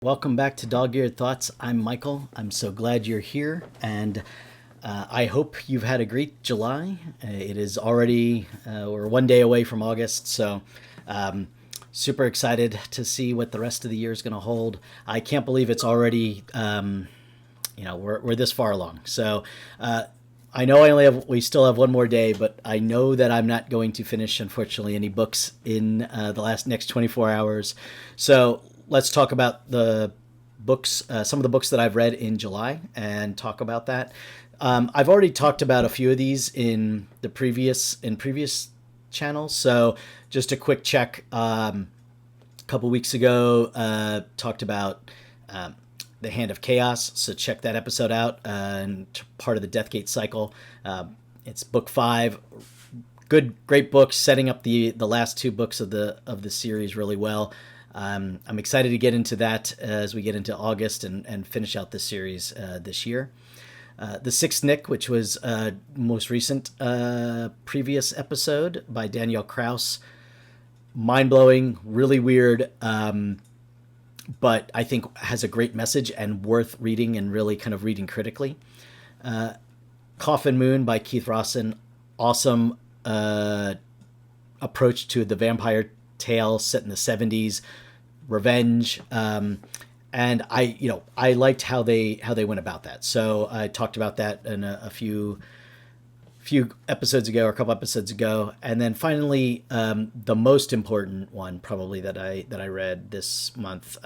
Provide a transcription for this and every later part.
Welcome back to Dog Eared Thoughts. I'm Michael. I'm so glad you're here, and I hope you've had a great July. It is already, we're one day away from August, so super excited to see what the rest of the year is going to hold. I can't believe it's already, we're this far along. So I know we still have one more day, but I know that I'm not going to finish, unfortunately, any books in the next 24 hours. So let's talk about the books, some of the books that I've read in July, and talk about that. I've already talked about a few of these in previous channels. So just a quick check. A couple weeks ago, talked about The Hand of Chaos. So check that episode out, and part of the Deathgate cycle. It's book 5. Great book, setting up the last 2 books of the series really well. I'm excited to get into that as we get into August and finish out this series this year. The Sixth Nick, which was most recent previous episode by Danielle Kraus. Mind-blowing, really weird, but I think has a great message and worth reading and really kind of reading critically. Coffin Moon by Keith Rawson. Awesome approach to the vampire tale set in the 70s, revenge, and I liked how they went about that. So I talked about that in a few episodes ago, or a couple episodes ago. And then finally, the most important one probably that I read this month,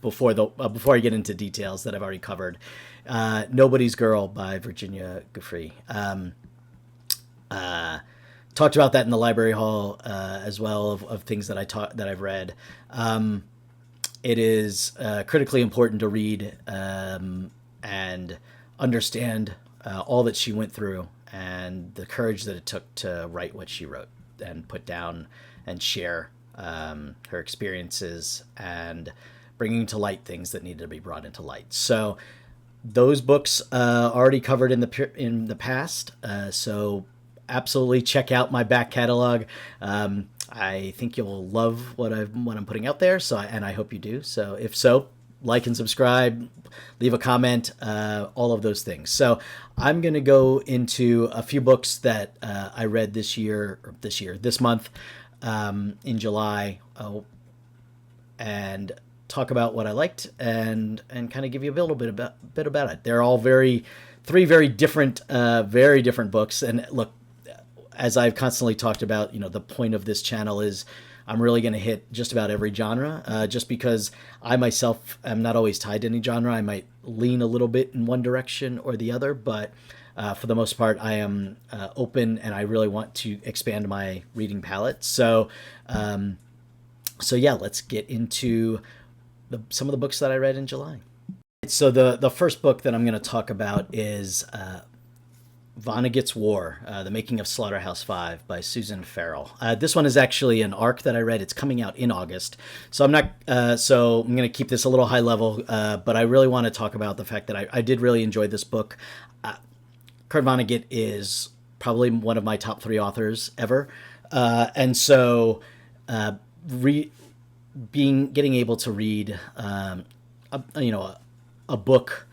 before I get into details that I've already covered, Nobody's Girl by Virginia Giuffre. Talked about that in the library hall as well, of things that I've read. It is critically important to read and understand all that she went through, and the courage that it took to write what she wrote and put down and share her experiences, and bringing to light things that needed to be brought into light. So those books already covered in the past. So absolutely check out my back catalog. I think you'll love what I'm putting out there. So I hope you do. So if so, like and subscribe, leave a comment, all of those things. So I'm going to go into a few books that I read this month, in July, and talk about what I liked and kind of give you a little bit about it. They're all three very different books. And look, as I've constantly talked about, the point of this channel is I'm really going to hit just about every genre, just because I myself am not always tied to any genre. I might lean a little bit in one direction or the other, but for the most part, I am open, and I really want to expand my reading palette. So yeah, let's get into some of the books that I read in July. So the first book that I'm going to talk about is Vonnegut's War, The Making of Slaughterhouse-Five by Susan Farrell. This one is actually an arc that I read. It's coming out in August. So I'm going to keep this a little high level, but I really want to talk about the fact that I did really enjoy this book. Kurt Vonnegut is probably one of my top 3 authors ever. And so getting able to read a book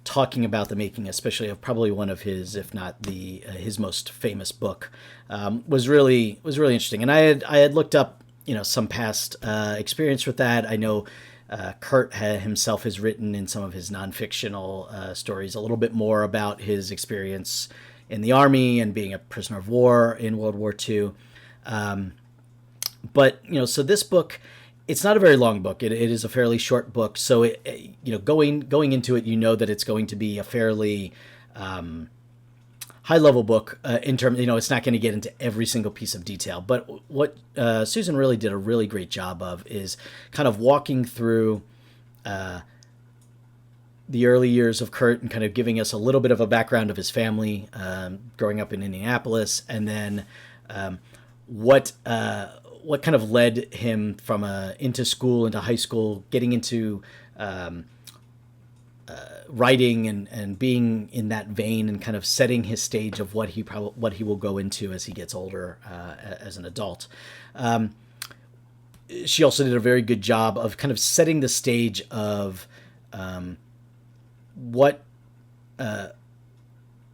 talking about the making, especially of probably one of his, if not his most famous book, was really interesting. And I had looked up some past experience with that. I know Kurt himself has written in some of his non-fictional stories a little bit more about his experience in the army and being a prisoner of war in World War II. But so this book, it's not a very long book. It is a fairly short book. So going into it, that it's going to be a fairly high level book in terms. It's not going to get into every single piece of detail. But what Susan really did a really great job of is kind of walking through the early years of Kurt and kind of giving us a little bit of a background of his family, growing up in Indianapolis, and then what kind of led him from into school, into high school, getting into writing and being in that vein, and kind of setting his stage of what he will go into as he gets older, as an adult. she also did a very good job of kind of setting the stage of what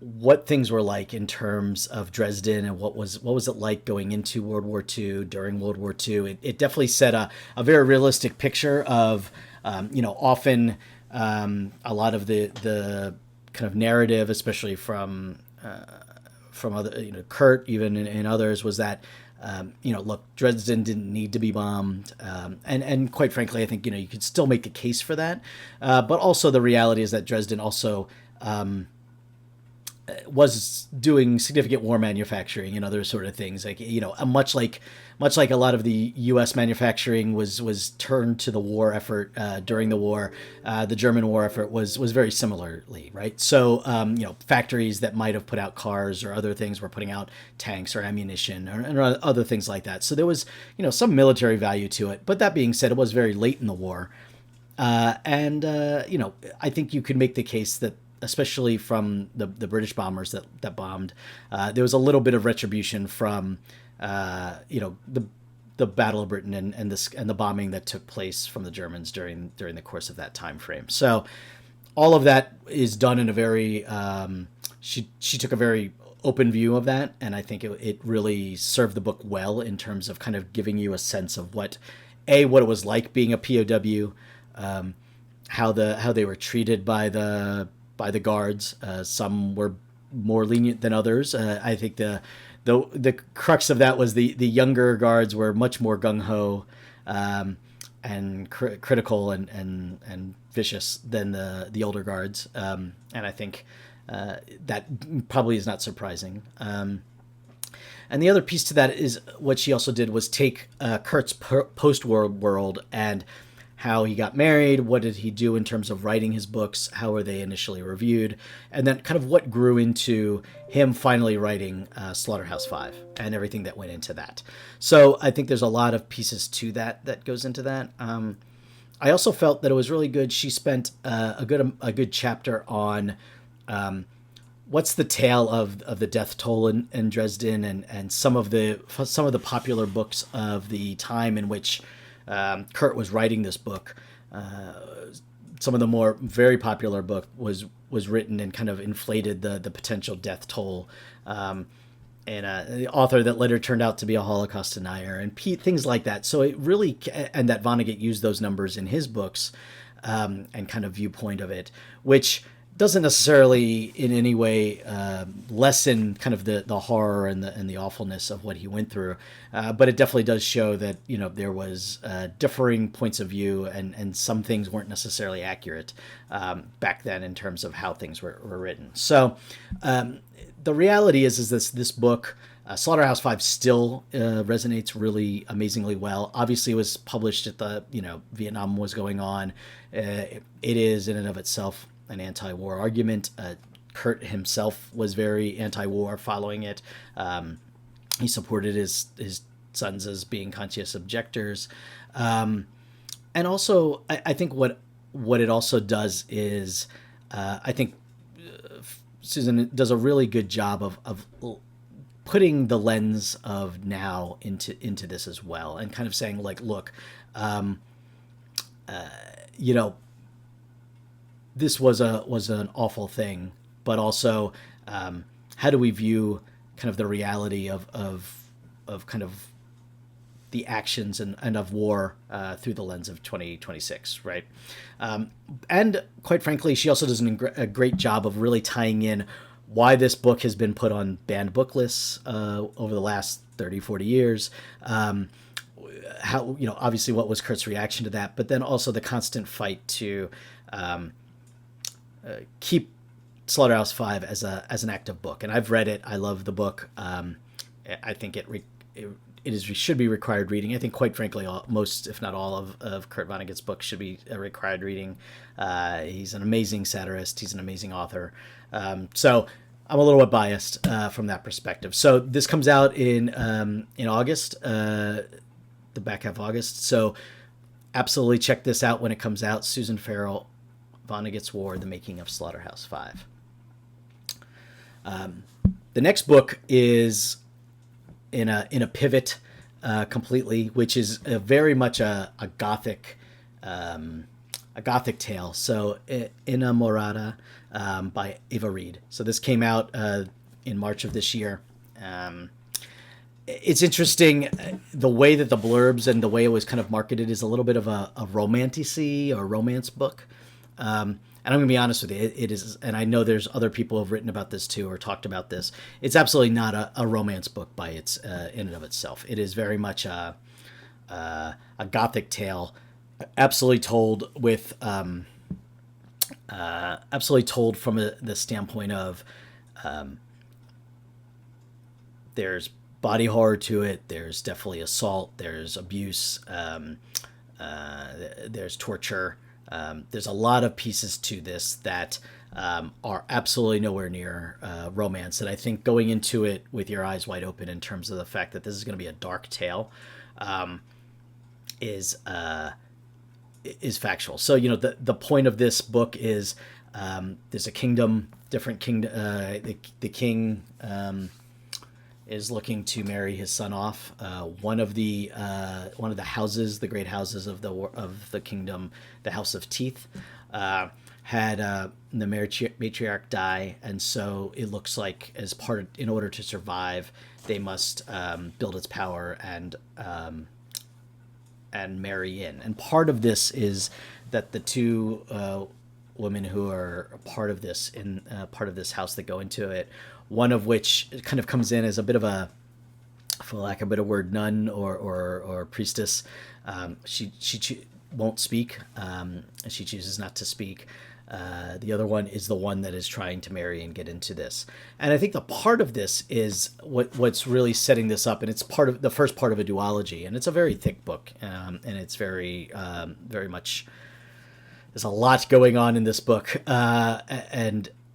what things were like in terms of Dresden, and what was it like going into World War II, during World War II. It definitely set a very realistic picture of, often a lot of the kind of narrative, especially from other, Kurt, even in others, was that, look, Dresden didn't need to be bombed. And quite frankly, I think, you could still make the case for that. But also the reality is that Dresden also was doing significant war manufacturing and other sort of things, like, much like a lot of the U.S. manufacturing was turned to the war effort during the war. The German war effort was very similarly, right? So factories that might have put out cars or other things were putting out tanks or ammunition or other things like that. So there was some military value to it. But that being said, it was very late in the war, and I think you could make the case that, especially from the British bombers that bombed, there was a little bit of retribution from the Battle of Britain and the bombing that took place from the Germans during the course of that time frame. So all of that is done in a very she took a very open view of that, and I think it really served the book well in terms of kind of giving you a sense of what it was like being a POW, how they were treated by the guards. Some were more lenient than others. I think the crux of that was the younger guards were much more gung ho and critical and vicious than the older guards. And I think that probably is not surprising. And the other piece to that is what she also did was take Kurt's post-war world and how he got married, what did he do in terms of writing his books, how were they initially reviewed, and then kind of what grew into him finally writing Slaughterhouse-Five and everything that went into that. So I think there's a lot of pieces to that goes into that. I also felt that it was really good. She spent a good chapter on what's the tale of the death toll in Dresden, and some of the popular books of the time in which Kurt was writing this book. Some of the more very popular book was written and kind of inflated the potential death toll, and the author that later turned out to be a Holocaust denier and things like that. So it really, and that Vonnegut used those numbers in his books, and kind of viewpoint of it, which doesn't necessarily in any way lessen kind of the horror and the awfulness of what he went through, but it definitely does show that there was differing points of view, and some things weren't necessarily accurate back then in terms of how things were written. So the reality is this book, Slaughterhouse-Five, still resonates really amazingly well. Obviously, it was published at the Vietnam was going on. It is in and of itself an anti-war argument. Kurt himself was very anti-war following it. He supported his sons as being conscientious objectors. And also, I think what it also does is, I think Susan does a really good job of putting the lens of now into this as well, and kind of saying, like, look, this was an awful thing, but also how do we view kind of the reality of kind of the actions and of war through the lens of 2026, right? And quite frankly, she also does a great job of really tying in why this book has been put on banned book lists over the last 30, 40 years. How, obviously what was Kurt's reaction to that, but then also the constant fight to keep Slaughterhouse-Five as an active book. And I've read it. I love the book. I think it should be required reading. I think, quite frankly, most, if not all, of Kurt Vonnegut's books should be a required reading. He's an amazing satirist. He's an amazing author. So I'm a little bit biased from that perspective. So this comes out in August, the back half of August. So absolutely check this out when it comes out. Susan Farrell, Vonnegut's War: The Making of Slaughterhouse-Five. The next book is in a pivot completely, which is very much a gothic tale. So Innamorata by Ava Reid. So this came out in March of this year. Um, it's interesting the way that the blurbs and the way it was kind of marketed is a little bit of a romanticy or romance book. And I'm going to be honest with you, it is, and I know there's other people who have written about this too or talked about this. It's absolutely not a romance book by its in and of itself. It is very much a gothic tale, absolutely told with absolutely told from the standpoint of there's body horror to it. There's definitely assault. There's abuse. There's torture. There's a lot of pieces to this that are absolutely nowhere near romance. And I think going into it with your eyes wide open in terms of the fact that this is going to be a dark tale is factual. So the point of this book is there's a kingdom, different kingdom. The king is looking to marry his son off. One of the houses, the great houses of the kingdom, the House of Teeth, had the matriarch die, and so it looks like in order to survive, they must build its power and marry in. And part of this is that the two women who are part of this house that go into it, one of which kind of comes in as a bit of a, for lack of a better word, nun or priestess. She won't speak. She chooses not to speak. The other one is the one that is trying to marry and get into this. And I think the part of this is what's really setting this up, and it's part of the first part of a duology, and it's a very thick book, and it's very much, there's a lot going on in this book,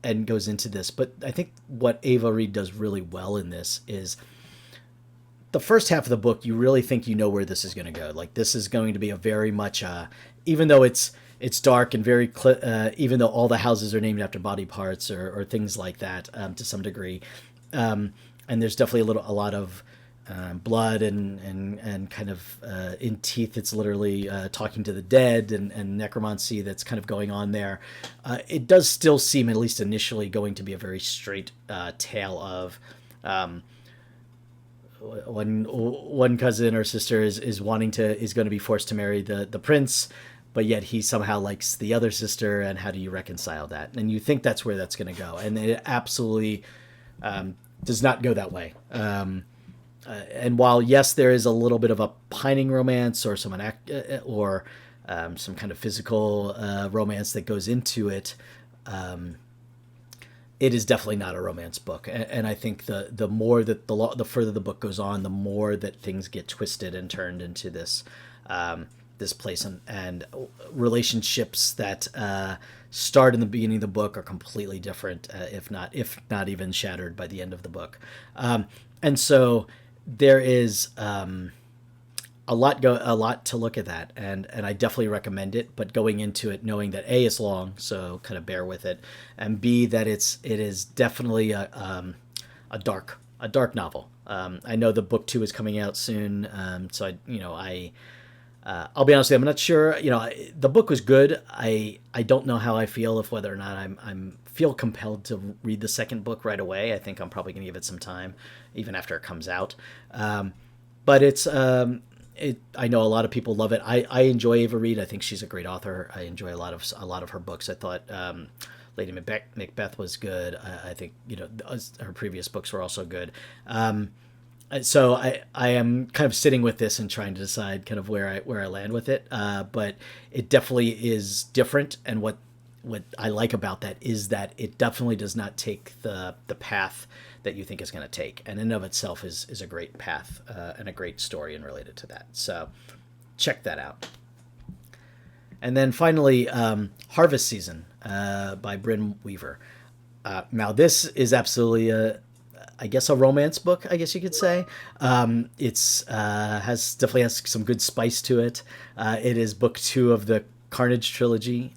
and goes into this. But I think what Ava Reid does really well in this is the first half of the book, you really think you know where this is going to go. Like, this is going to be a very much, even though it's dark and very, even though all the houses are named after body parts or things like that to some degree, and there's definitely a lot of blood and kind of in Teeth, it's literally talking to the dead and necromancy that's kind of going on there. It does still seem, at least initially, going to be a very straight tale of one cousin or sister is going to be forced to marry the prince, but yet he somehow likes the other sister, and how do you reconcile that? And you think that's where that's going to go, and it absolutely does not go that way. And while yes, there is a little bit of a pining romance or some kind of physical romance that goes into it, it is definitely not a romance book. And I think the more that the further the book goes on, the more that things get twisted and turned into this this place, and relationships that start in the beginning of the book are completely different, if not even shattered by the end of the book. And so there is a lot to look at that, and I definitely recommend it. But going into it knowing that A, it's long, so kind of bear with it, and B, that it is definitely a dark novel. I know the book 2 is coming out soon, so I'll be honest with you, I'm not sure. The book was good. I don't know how I feel, if whether or not I'm feel compelled to read the second book right away. I think I'm probably going to give it some time, even after it comes out. But it's I know a lot of people love it. I enjoy Ava Reid. I think she's a great author. I enjoy a lot of her books. I thought Lady Macbeth was good. I think her previous books were also good. So I am kind of sitting with this and trying to decide kind of where I land with it. But it definitely is different, and what I like about that is that it definitely does not take the path that you think it's going to take, and in and of itself is a great path and a great story and related to that. So check that out. And then finally, Harvest Season by Brynne Weaver. Now this is absolutely a romance book, I guess you could say. It's definitely has some good spice to it. It is book 2 of the Carnage trilogy,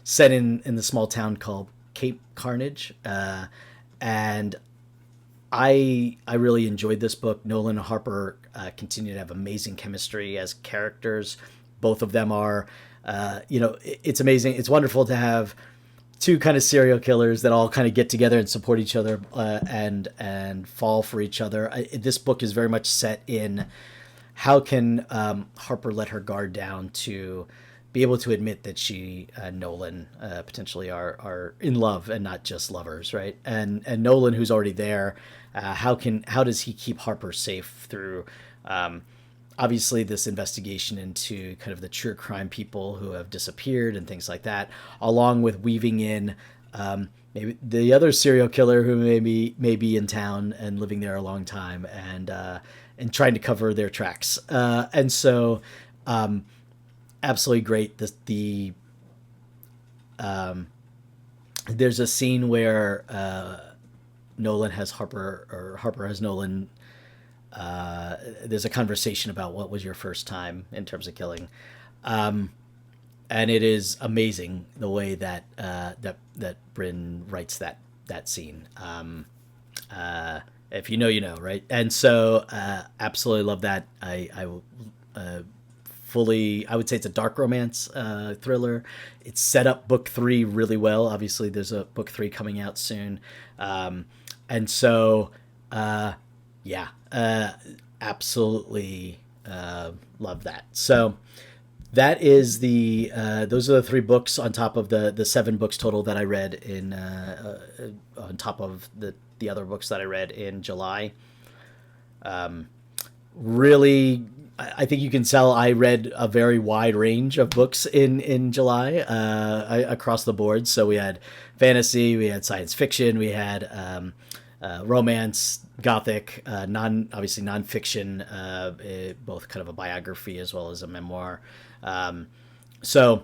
set in the small town called Cape Carnage, and I really enjoyed this book. Nolan Harper continue to have amazing chemistry as characters. Both of them are, it's amazing. It's wonderful to have two kind of serial killers that all kind of get together and support each other and fall for each other. This book is very much set in how can Harper let her guard down to be able to admit that she and Nolan potentially are in love and not just lovers, right? And Nolan, who's already there, how does he keep Harper safe through obviously this investigation into kind of the true crime people who have disappeared and things like that, along with weaving in maybe the other serial killer who may be in town and living there a long time and trying to cover their tracks. And so absolutely great. There's a scene where Nolan has Harper, or Harper has Nolan. There's a conversation about what was your first time in terms of killing, and it is amazing the way that that Brynne writes that scene. If you know, you know, right? And so absolutely love that. I would say it's a dark romance thriller. It's set up book 3 really well. Obviously, there's a book 3 coming out soon, and so absolutely love that. So that is those are the 3 books on top of the 7 books total that I read in on top of the other books that I read in July. Really, I think you can tell I read a very wide range of books in July across the board. So we had fantasy, we had science fiction, we had romance, gothic, obviously nonfiction, both kind of a biography as well as a memoir. So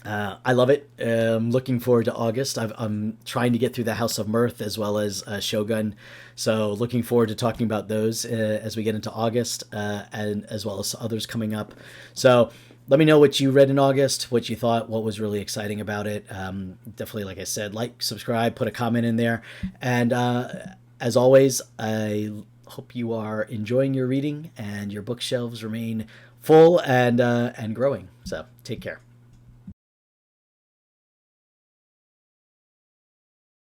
I love it. I'm looking forward to August. I'm trying to get through the House of Mirth as well as Shogun. So looking forward to talking about those as we get into August, and as well as others coming up. So let me know what you read in August, what you thought, what was really exciting about it. Definitely, like I said, like, subscribe, put a comment in there. And as always, I hope you are enjoying your reading and your bookshelves remain full and growing. So take care.